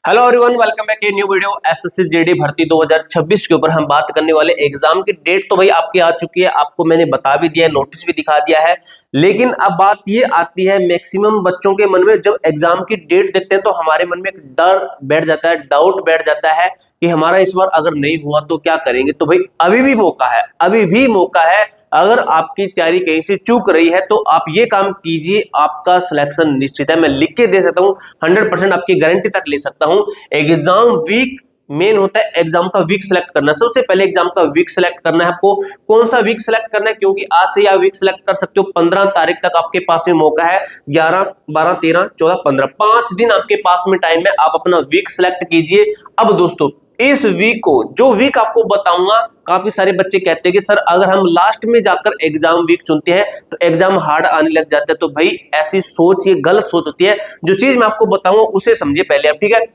Hello everyone, welcome back a new video. SSC GD भर्ती 2026 के ऊपर हम बात करने वाले। एग्जाम की डेट तो भाई आपकी आ चुकी है, आपको मैंने बता भी दिया है, नोटिस भी दिखा दिया है। लेकिन अब बात ये आती है, मैक्सिमम बच्चों के मन में जब एग्जाम की डेट देखते हैं तो हमारे मन में एक डर बैठ जाता है, डाउट बैठ जाता है कि हमारा इस बार अगर नहीं हुआ तो क्या करेंगे। तो भाई अभी भी मौका है, अभी भी मौका है। अगर आपकी तैयारी कहीं से चूक रही है तो आप ये काम कीजिए, आपका सिलेक्शन निश्चित है। मैं लिख के दे सकता हूं, 100% आपकी गारंटी तक ले सकता हूं। एग्जाम वीक मेन होता है, एग्जाम का वीक सिलेक्ट करना। सबसे पहले एग्जाम का वीक सिलेक्ट करना है आपको। कौन सा वीक सिलेक्ट करना है, क्योंकि आज से आप वीक सिलेक्ट कर सकते हो। 15 तारीख तक आपके पास में मौका है। 11, 12, 13, 14, 15 5 दिन आपके पास में टाइम है। आप अपना वीक सिलेक्ट कीजिए। अब दोस्तों, इस वीक को, जो वीक आपको बताऊंगा, काफी सारे बच्चे कहते हैं कि सर अगर हम लास्ट में जाकर एग्जाम वीक चुनते हैं तो एग्जाम हार्ड आने लग जाता है। तो भाई ऐसी सोच, ये गलत सोच होती है। जो चीज मैं आपको बताऊंगा उसे समझिए पहले आप, ठीक है।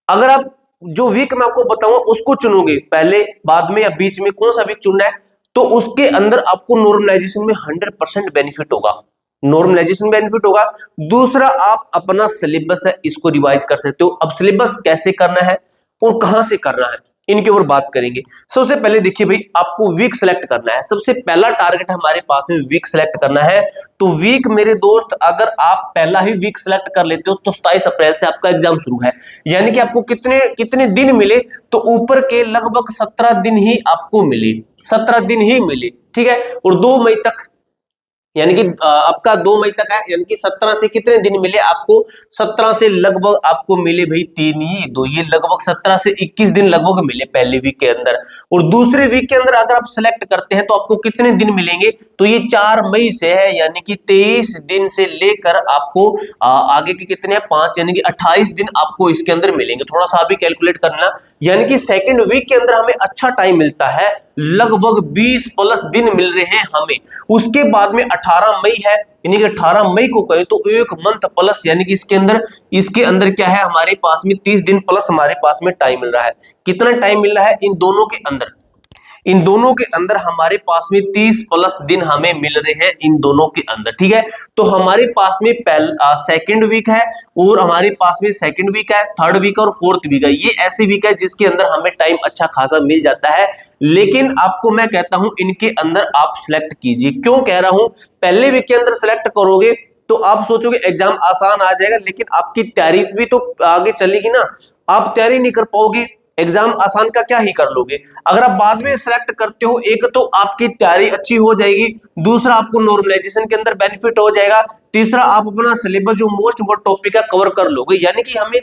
अगर आप जो वीक मैं आपको बताऊंगा उसको चुनोगे पहले, बाद में या बीच में, कौन सा वीक चुनना है, तो उसके अंदर आपको नॉर्मलाइजेशन में 100% बेनिफिट होगा। नॉर्मलाइजेशन बेनिफिट होगा। दूसरा, आप अपना सिलेबस है इसको रिवाइज कर सकते हो। अब सिलेबस कैसे करना है और कहां से करना है, इनके ऊपर बात करेंगे। सबसे पहले देखिए भाई, आपको वीक सेलेक्ट करना है। सबसे पहला टारगेट हमारे पास में वीक सेलेक्ट करना है। तो वीक मेरे दोस्त, अगर आप पहला ही वीक सेलेक्ट कर लेते हो तो 27 अप्रैल से आपका एग्जाम शुरू है। यानी कि आपको कितने कितने दिन मिले, तो ऊपर के लगभग 17 दिन ही आपको मिले, 17 दिन ही मिले, ठीक है। और 2 मई तक, यानी कि आपका 2 मई तक है, यानी कि 17 से कितने दिन मिले आपको, 17 से लगभग आपको मिले भाई 3 ही 2, ये लगभग 17 से 21 दिन लगभग मिले पहले वीक के अंदर। और दूसरे वीक के अंदर अगर आप सिलेक्ट करते हैं तो आपको कितने दिन मिलेंगे, तो ये 4 मई से है, यानी कि 23 दिन से लेकर आपको आगे के कितने हैं 5, यानी कि 28 दिन आपको इसके अंदर मिलेंगे। थोड़ा सा भी कैलकुलेट करना, यानी कि सेकेंड वीक के अंदर हमें अच्छा टाइम मिलता है, लगभग 20 प्लस दिन मिल रहे हैं हमें। उसके बाद में 18 मई है, यानी कि 18 मई को कहें तो 1 मंथ प्लस, यानी कि इसके अंदर क्या है, हमारे पास में 30 दिन प्लस हमारे पास में टाइम मिल रहा है। कितना टाइम मिल रहा है इन दोनों के अंदर, इन दोनों के अंदर हमारे पास में 30 प्लस दिन हमें मिल रहे हैं इन दोनों के अंदर, ठीक है। तो हमारे पास में सेकंड वीक है, और हमारे पास में सेकंड वीक है, थर्ड वीक और फोर्थ वीक है। ये ऐसे वीक है जिसके अंदर हमें टाइम अच्छा खासा मिल जाता है। लेकिन आपको मैं कहता हूं इनके अंदर आप सिलेक्ट कीजिए। क्यों कह रहा हूं, पहले वीक के अंदर सिलेक्ट करोगे तो आप सोचोगे एग्जाम आसान आ जाएगा, लेकिन आपकी तैयारी भी तो आगे चलेगी ना। आप तैयारी नहीं कर पाओगे, एग्जाम आसान का क्या ही कर लोगे। अगर आप बाद में सिलेक्ट करते हो, एक तो आपकी तैयारी अच्छी हो जाएगी, दूसरा आपको नॉर्मलाइजेशन के अंदर बेनिफिट हो जाएगा, तीसरा आप अपना सिलेबस जो मोस्ट इंपोर्टेंट टॉपिक है कवर कर लोगे। यानी कि हमें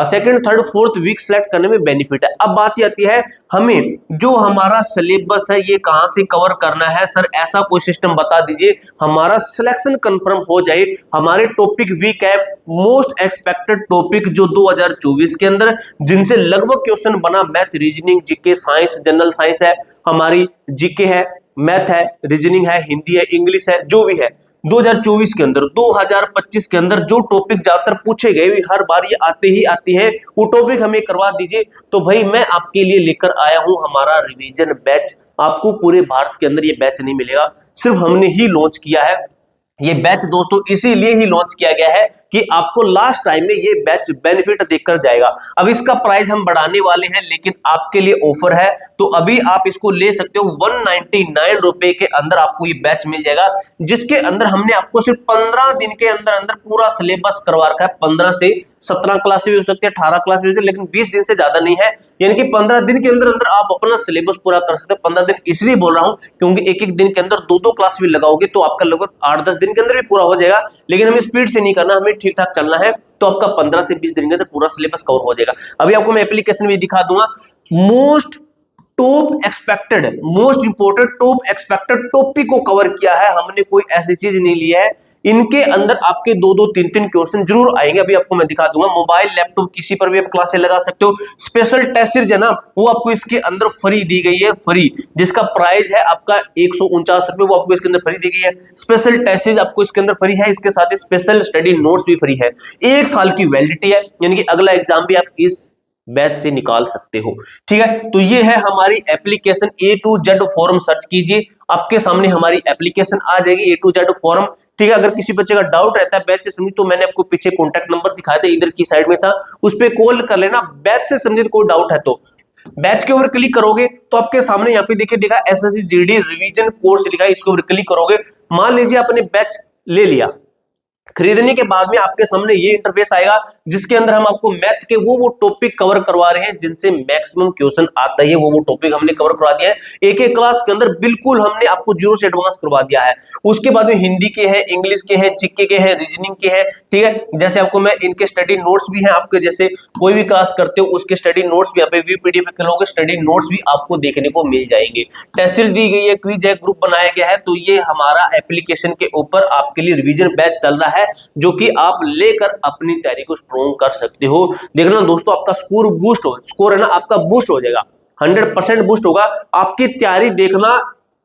second, third, fourth week select करने में बेनिफिट है। अब बात ये आती है, हमें जो हमारा सिलेबस है ये कहां से कवर करना है। सर ऐसा कोई सिस्टम बता दीजिए हमारा सिलेक्शन कंफर्म हो जाए। हमारे टॉपिक वीक है, मोस्ट एक्सपेक्टेड टॉपिक जो 2024 के अंदर, जिनसे लगभग क्वेश्चन बना, math, reasoning, GK, science, general science है, हमारी जीके है, मैथ है, रीजनिंग है, हिंदी है, इंग्लिश है, जो भी है 2024 के अंदर। 2025 के अंदर जो टॉपिक ज्यादातर पूछे गए, हर बार ये आते ही आते हैं, वो टॉपिक हमें करवा दीजिए। तो भाई मैं आपके लिए लेकर आया हूं हमारा रिवीजन बैच। आपको पूरे भारत के अंदर ये बैच नहीं मिलेगा, सिर्फ हमने ही लॉन्च किया है ये बैच दोस्तों। इसीलिए ही लॉन्च किया गया है कि आपको लास्ट टाइम में ये बैच बेनिफिट देकर जाएगा। अब इसका प्राइस हम बढ़ाने वाले हैं, लेकिन आपके लिए ऑफर है, तो अभी आप इसको ले सकते हो। 199 रुपए के अंदर आपको ये बैच मिल जाएगा, जिसके अंदर हमने आपको सिर्फ 15 दिन के अंदर अंदर पूरा सिलेबस करवा रखा है। 15 से 17 क्लास भी हो सकती है, 18 क्लास भी हो सकती है, लेकिन 20 दिन से ज्यादा नहीं है। यानी कि 15 दिन के अंदर अंदर आप अपना सिलेबस पूरा कर सकते हो। 15 दिन इसलिए बोल रहा हूं क्योंकि एक एक दिन के अंदर 2-2 क्लास भी लगाओगे तो आपका लगभग 8-10 दिन के अंदर भी पूरा हो जाएगा। लेकिन हमें स्पीड से नहीं करना, हमें ठीक ठाक चलना है, तो आपका 15 से 20 दिन के अंदर पूरा सिलेबस कवर हो जाएगा। अभी आपको मैं एप्लीकेशन भी दिखा दूंगा। Most top expected, most important top expected topic को कवर किया है हमने, कोई ऐसी चीज नहीं ली है। इनके अंदर आपके 2-2, 3-3 क्वेश्चन जरूर आएंगे, अभी आपको मैं दिखा दूंगा। मोबाइल, लैपटॉप, किसी पर भी आप क्लासेस लगा सकते हो। स्पेशल टेस्ट सीरीज है ना, वो आपको इसके अंदर फ्री दी गई है, फ्री, जिसका प्राइस है आपका 149 रुपए, वो आपको इसके अंदर फ्री दी गई है। स्पेशल टेस्ट सीरीज आपको इसके अंदर फ्री है, इसके साथ स्पेशल स्टडी नोट्स भी फ्री है। 1 साल की वैलिडिटी है, यानी कि अगला एग्जाम भी आप इस बैच से निकाल सकते हो, ठीक है। तो ये है हमारी application A to Z form search कीजिए, आपके सामने हमारी एप्लीकेशन आ जाएगी A to Z फॉर्म। ठीक है, अगर किसी बच्चे का डाउट रहता है बैच से संबंधित तो मैंने आपको पीछे कॉन्टैक्ट नंबर दिखाया था, इधर की साइड में था, उस पर कॉल कर लेना। बैच से संबंधित कोई डाउट है तो बैच के ऊपर क्लिक करोगे तो आपके सामने यहाँ पे देखिए लिखा एसएससी जीडी रिवीजन कोर्स लिखा है, इसके ऊपर क्लिक करोगे। मान लीजिए आपने बैच ले लिया, खरीदने के बाद में आपके सामने ये इंटरफेस आएगा जिसके अंदर हम आपको मैथ के वो टॉपिक कवर करवा रहे हैं जिनसे मैक्सिमम क्वेश्चन आता है, वो टॉपिक हमने कवर करवा दिया है एक एक क्लास के अंदर, बिल्कुल हमने आपको जीरो से एडवांस करवा दिया है। उसके बाद में हिंदी के हैं, इंग्लिश के हैं, जीके के हैं, रीजनिंग के हैं। ठीक है, जैसे आपको मैं इनके स्टडी नोट्स भी हैं, आपके जैसे कोई भी क्लास करते हो उसके स्टडी नोट्स भी यहाँ पे पीडीएफ खोलोगे, स्टडी नोट्स भी आपको देखने को मिल जाएंगे। टेस्ट सीरीज दी गई है, क्विज है, ग्रुप बनाया गया है। तो ये हमारा एप्लीकेशन के ऊपर आपके लिए रिवीजन बैच चल रहा है जो कि आप लेकर अपनी तैयारी को स्ट्रॉन्ग कर सकते हो। देखना दोस्तों, आपका स्कोर है ना आपका बूस्ट हो जाएगा, 100% बूस्ट होगा। आपकी तैयारी देखना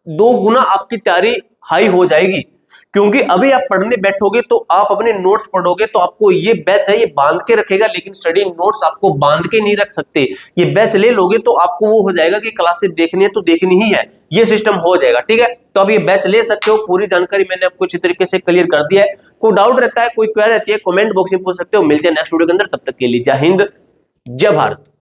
2 गुना आपकी तैयारी हाई हो जाएगी, क्योंकि अभी आप पढ़ने बैठोगे तो आप अपने नोट्स पढ़ोगे तो आपको ये बैच है ये बांध के रखेगा, लेकिन स्टडी नोट्स आपको बांध के नहीं रख सकते। ये बैच ले लोगे तो आपको वो हो जाएगा कि क्लासेस देखनी है तो देखनी ही है, ये सिस्टम हो जाएगा। ठीक है, तो आप ये बैच ले सकते हो। पूरी जानकारी मैंने आपको अच्छी तरीके से क्लियर कर दिया है। कोई डाउट रहता है, कोई क्वेरी रहती है, कमेंट बॉक्स में पूछ सकते हो। मिलते हैं नेक्स्ट वीडियो के अंदर, तब तक के लिए जय हिंद, जय भारत।